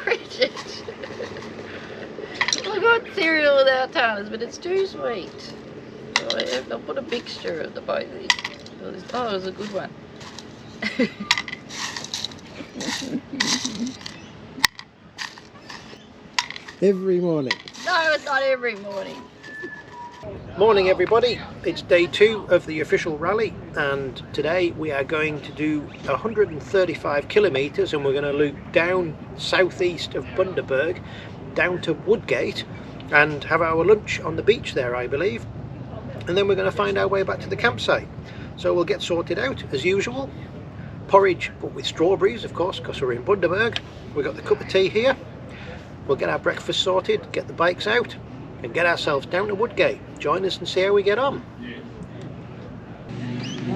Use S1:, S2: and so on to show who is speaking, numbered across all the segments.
S1: Richard. I got cereal without tartars, but it's too sweet. So I'll put a mixture of the both of these. Oh, it was a good one.
S2: Every morning.
S1: No, it's not every morning.
S2: Morning everybody, it's day 2 of the official rally, and today we are going to do 135 kilometres, and we're going to loop down southeast of Bundaberg down to Woodgate and have our lunch on the beach there, I believe, and then we're going to find our way back to the campsite. So we'll get sorted out as usual. Porridge, but with strawberries of course, because we're in Bundaberg. We've got the cup of tea here. We'll get our breakfast sorted, get the bikes out and get ourselves down to Woodgate. Join us and see how we get on.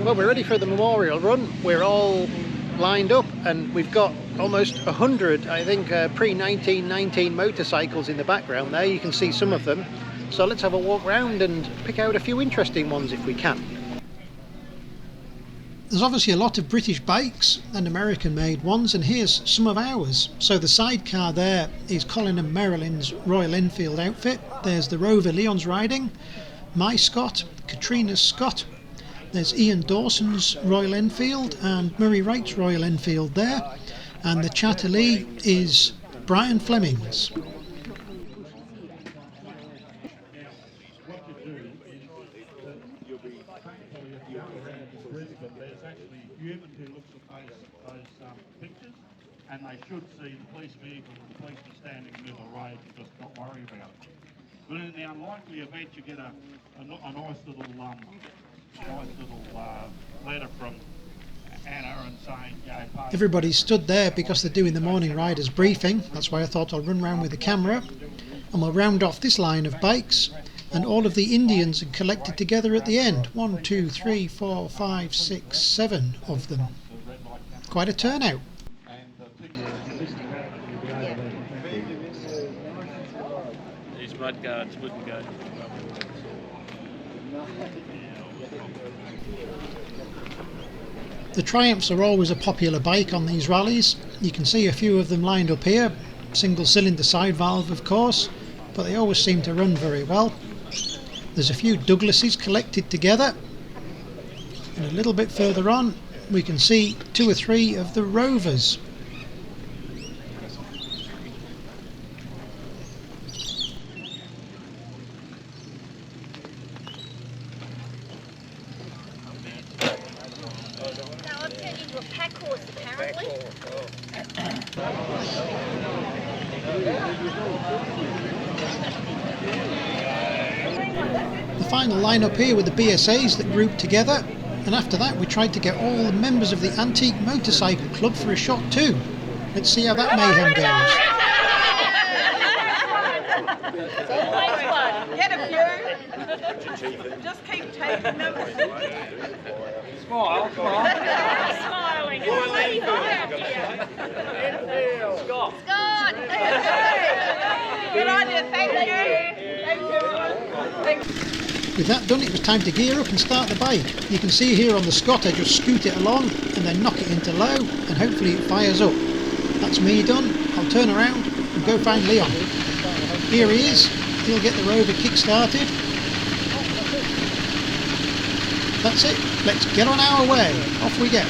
S2: Well, we're ready for the memorial run. We're all lined up and we've got almost 100, I think, pre-1919 motorcycles in the background there. You can see some of them. So let's have a walk round and pick out a few interesting ones if we can. There's obviously a lot of British bikes and American made ones, and here's some of ours. So the sidecar there is Colin and Merralyn's Royal Enfield outfit. There's the Rover Leon's riding, my Scott, Catrina's Scott. There's Ian Dawson's Royal Enfield and Murray Wright's Royal Enfield there. And the Chatterley is Brian Fleming's.
S3: Pictures, and they should see the police vehicle and the policeman standing near the road, just not worry about it. But in the unlikely event you get a nice little letter from Anna and saying,
S2: Everybody stood there because they're doing the morning riders briefing. That's why I thought I'll run round with the camera, and we'll round off this line of bikes, and all of the Indians are collected together at the end. 1, 2, 3, 4, 5, 6, 7 of them. Quite a turnout.
S4: These mud guards wouldn't go.
S2: The Triumphs are always a popular bike on these rallies. You can see a few of them lined up here. Single cylinder side valve of course, but they always seem to run very well. There's a few Douglases collected together, and a little bit further on we can see 2 or 3 of the Rovers.
S5: Now I've turned into a pack horse apparently.
S2: The final line up here with the BSAs that grouped together, and after that we tried to get all the members of the Antique Motorcycle Club for a shot too. Let's see how that mayhem goes.
S6: Get a few. Just keep taking them.
S4: Smile, smile.
S6: Smiling.
S4: Scott.
S6: Scott. Good on you. Thank you. Thank you.
S2: With that done, it was time to gear up and start the bike. You can see here on the Scott I just scoot it along and then knock it into low, and hopefully it fires up. That's me done. I'll turn around and go find Leon. Here he is. He'll get the Rover kick-started. That's it. Let's get on our way. Off we go.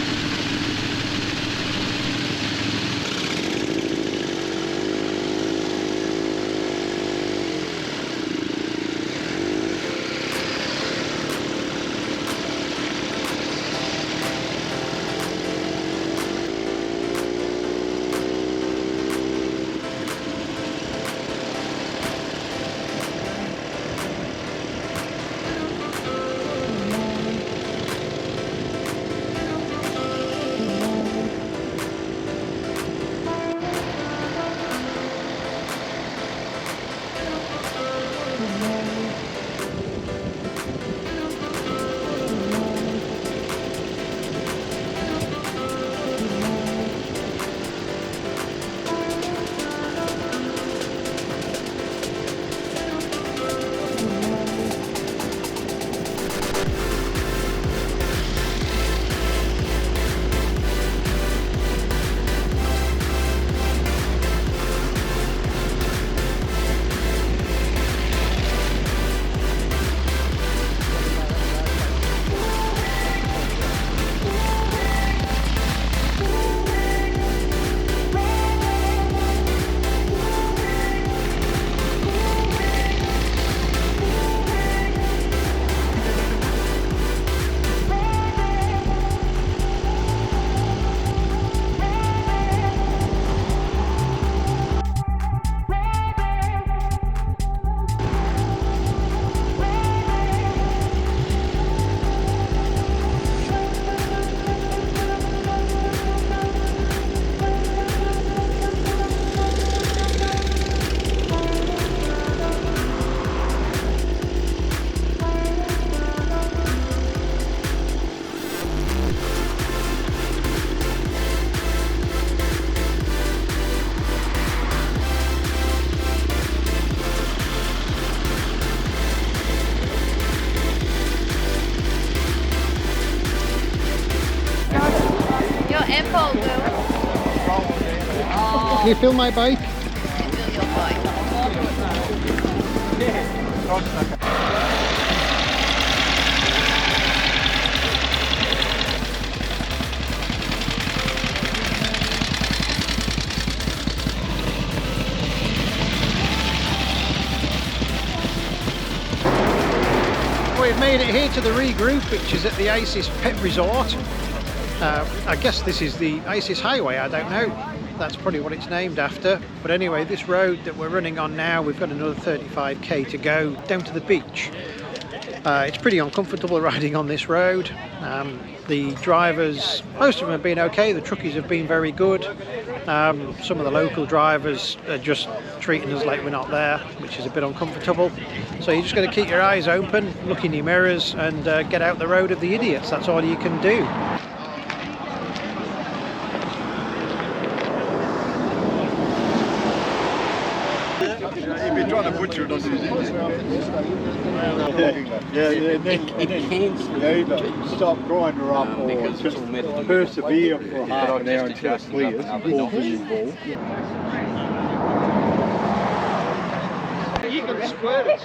S5: Careful, girls.
S2: Can you feel my bike?
S5: Feel your bike.
S2: We've made it here to the regroup, which is at the ISIS Pet Resort. I guess this is the ISIS Highway, I don't know. That's probably what it's named after. But anyway, this road that we're running on now, we've got another 35k to go down to the beach. It's pretty uncomfortable riding on this road. The drivers, most of them have been okay. The truckies have been very good. Some of the local drivers are just treating us like we're not there, which is a bit uncomfortable. So you just got to keep your eyes open, look in your mirrors and get out the road of the idiots. That's all you can do.
S7: You've been trying to butcher it on New Zealand. Stop grinding her up or just persevere for half an hour until it clears.
S2: You can squirt it.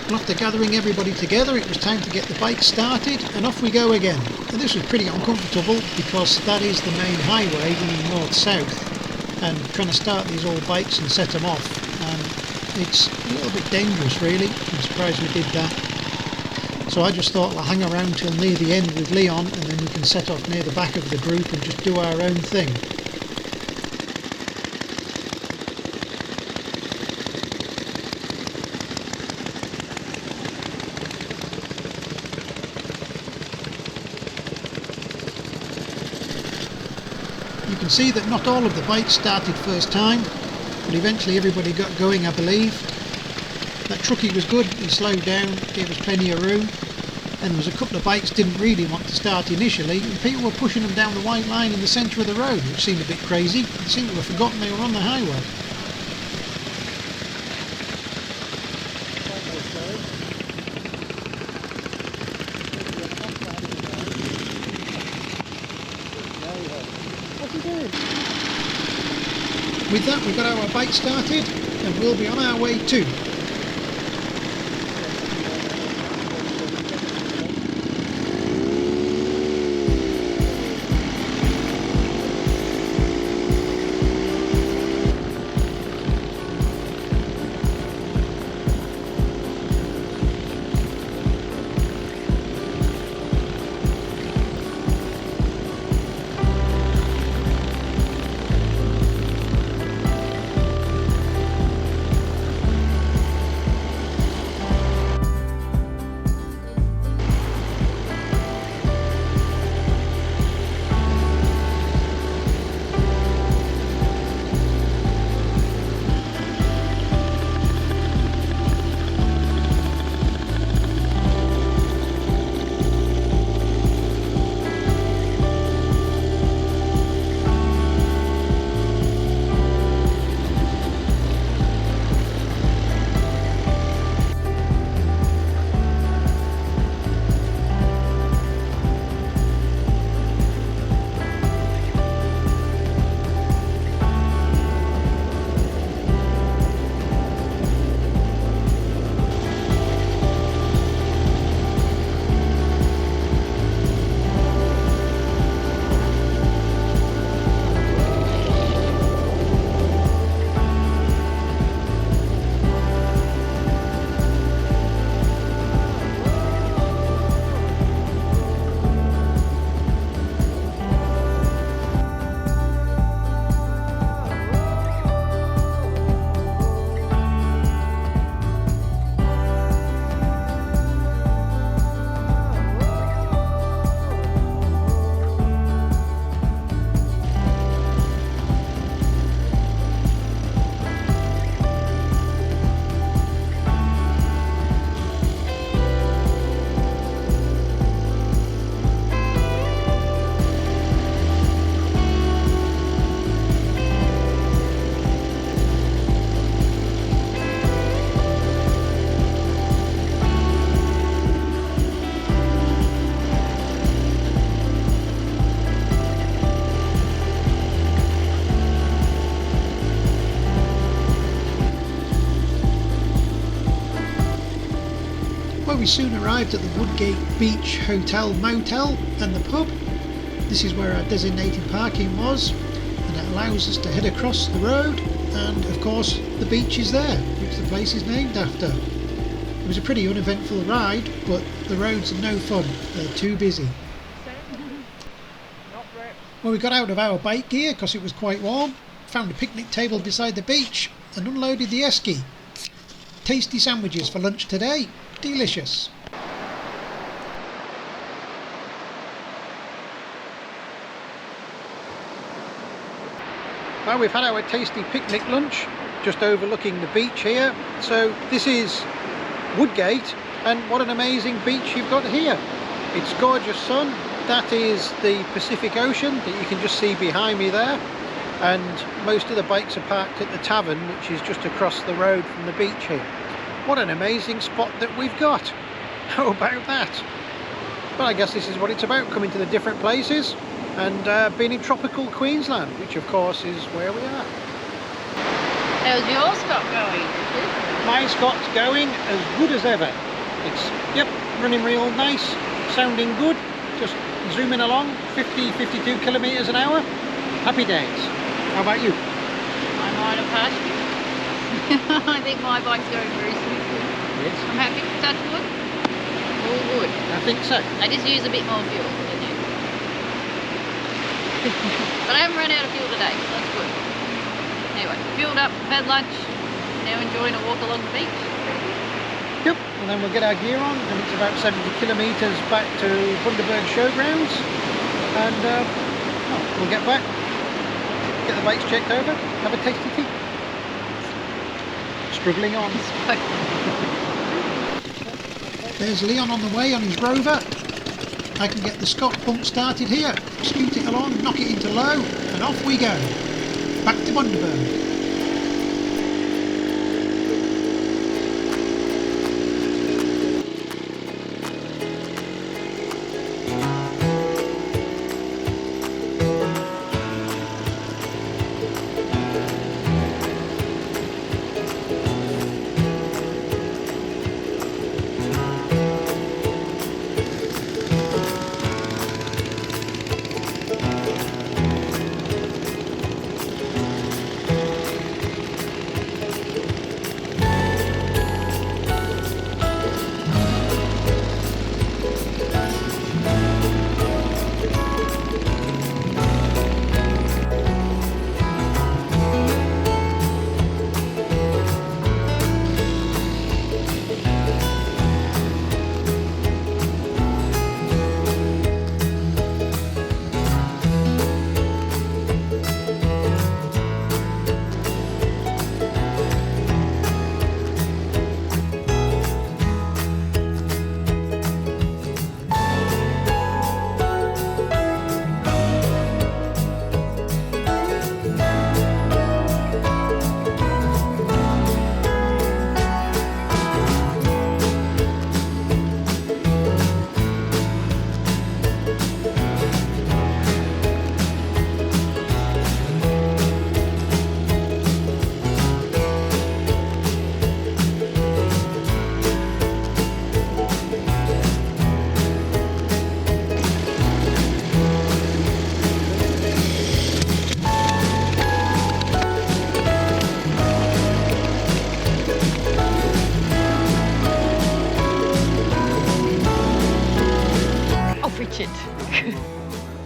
S2: Well, after gathering everybody together, it was time to get the bike started, and off we go again. And this was pretty uncomfortable because that is the main highway running north-south, and trying to start these old bikes and set them off, it's a little bit dangerous really. I'm surprised we did that. So I just thought I'll hang around till near the end with Leon, and then we can set off near the back of the group and just do our own thing. You can see that not all of the bikes started first time, but eventually everybody got going, I believe. That truckie was good, he slowed down, gave us plenty of room, and there was a couple of bikes didn't really want to start initially, and people were pushing them down the white line in the centre of the road, which seemed a bit crazy. It seemed to have forgotten they were on the highway. With that, we've got our bike started and we'll be on our way too. Well, we soon arrived at the Woodgate Beach Hotel Motel and the pub. This is where our designated parking was, and it allows us to head across the road, and of course the beach is there, which the place is named after. It was a pretty uneventful ride, but the roads are no fun, they're too busy. Well, we got out of our bike gear because it was quite warm, found a picnic table beside the beach and unloaded the esky. Tasty sandwiches for lunch today, delicious. Well, we've had our tasty picnic lunch just overlooking the beach here. So this is Woodgate, and what an amazing beach you've got here. It's gorgeous sun. That is the Pacific Ocean that you can just see behind me there, and most of the bikes are parked at the tavern, which is just across the road from the beach here. What an amazing spot that we've got. How about that? Well, I guess this is what it's about, coming to the different places and being in tropical Queensland, which of course is where we are.
S1: How's your Scott going?
S2: My Scott's going as good as ever. It's, yep, running real nice, sounding good, just zooming along, 50-52 kilometres an hour. Happy days. How about you?
S1: I might have passed you. I think my bike's going very smoothly.
S2: Yes.
S1: I'm happy. Touch wood. All good.
S2: I think so.
S1: I just use a bit more fuel than you. But I haven't run out of fuel today, so that's good. Anyway, fueled up, had lunch, now enjoying a walk along the beach.
S2: Yep, and then we'll get our gear on, and it's about 70 kilometres back to Bundaberg Showgrounds, and we'll get back, get the bikes checked over, have a tasty tea. Struggling on. There's Leon on the way on his Rover. I can get the Scott pump started here, scoot it along, knock it into low, and off we go. Back to Bundaberg.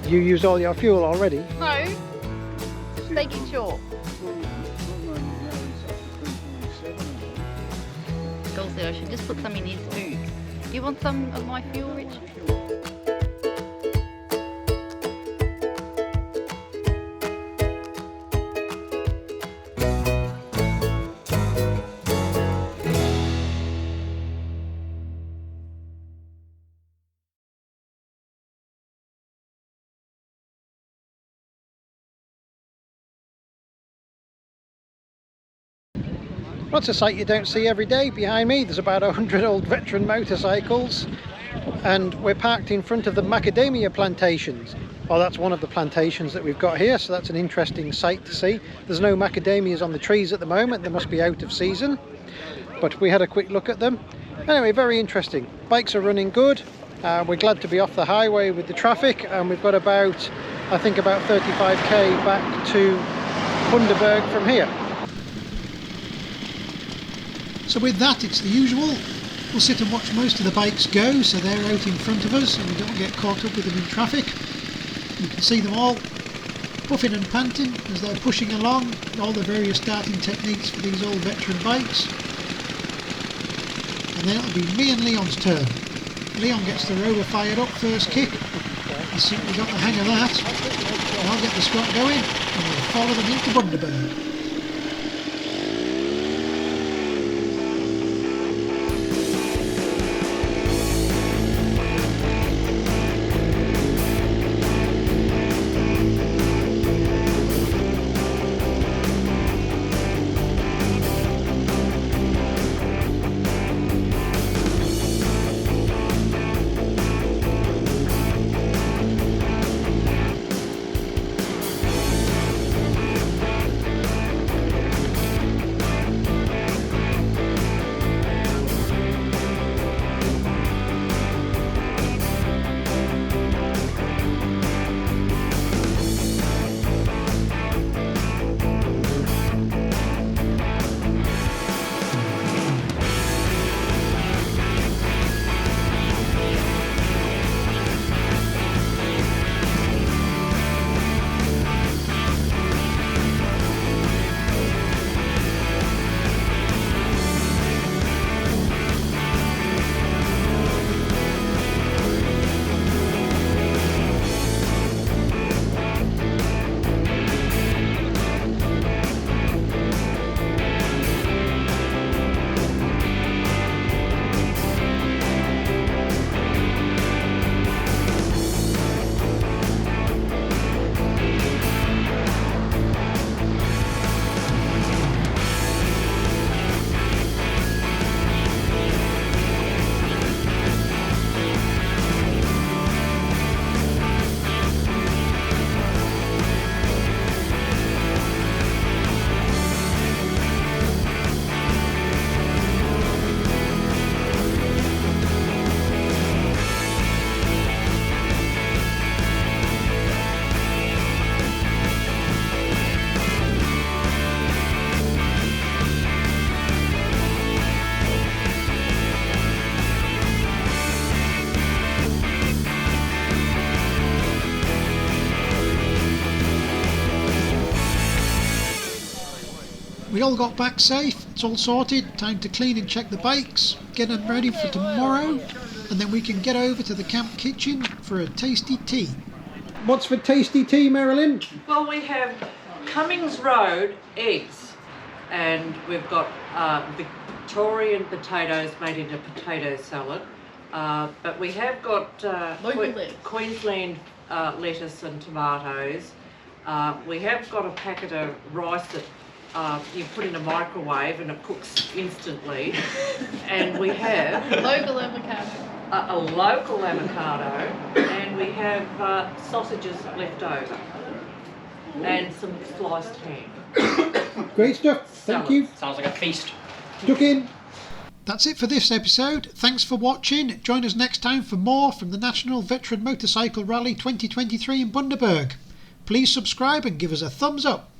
S2: You used all your fuel already?
S1: No, just making sure. Also, I should just put some in his food. Do you want some of my fuel, Richard?
S2: What's a sight you don't see every day? Behind me there's about 100 old veteran motorcycles, and we're parked in front of the macadamia plantations. Well, that's one of the plantations that we've got here, so that's an interesting sight to see. There's no macadamias on the trees at the moment, they must be out of season, but we had a quick look at them, Anyway, very interesting. Bikes are running good. We're glad to be off the highway with the traffic, and we've got about, I think about 35k back to Bundaberg from here. So with that, it's the usual. We'll sit and watch most of the bikes go, so they're out in front of us and we don't get caught up with them in traffic. You can see them all puffing and panting as they're pushing along, all the various starting techniques for these old veteran bikes. And then it'll be me and Leon's turn. Leon gets the Rover fired up first kick. As soon as we got the hang of that, I'll get the squat going and we'll follow them into Bundaberg. We all got back safe, it's all sorted, time to clean and check the bikes, get them ready for tomorrow, and then we can get over to the camp kitchen for a tasty tea. What's for tasty tea, Merralyn?
S1: Well, we have Cummings Road eggs, and we've got Victorian potatoes made into potato salad, but we have got Queensland lettuce and tomatoes. We have got a packet of rice that you put in a microwave and it cooks instantly, and we have
S5: Local avocado.
S1: a local avocado, and we have sausages left over and some sliced ham.
S2: Great stuff, thank you.
S8: Sounds like a feast.
S2: Duck in. That's it for this episode. Thanks for watching. Join us next time for more from the National Veteran Motorcycle Rally 2023 in Bundaberg. Please subscribe and give us a thumbs up.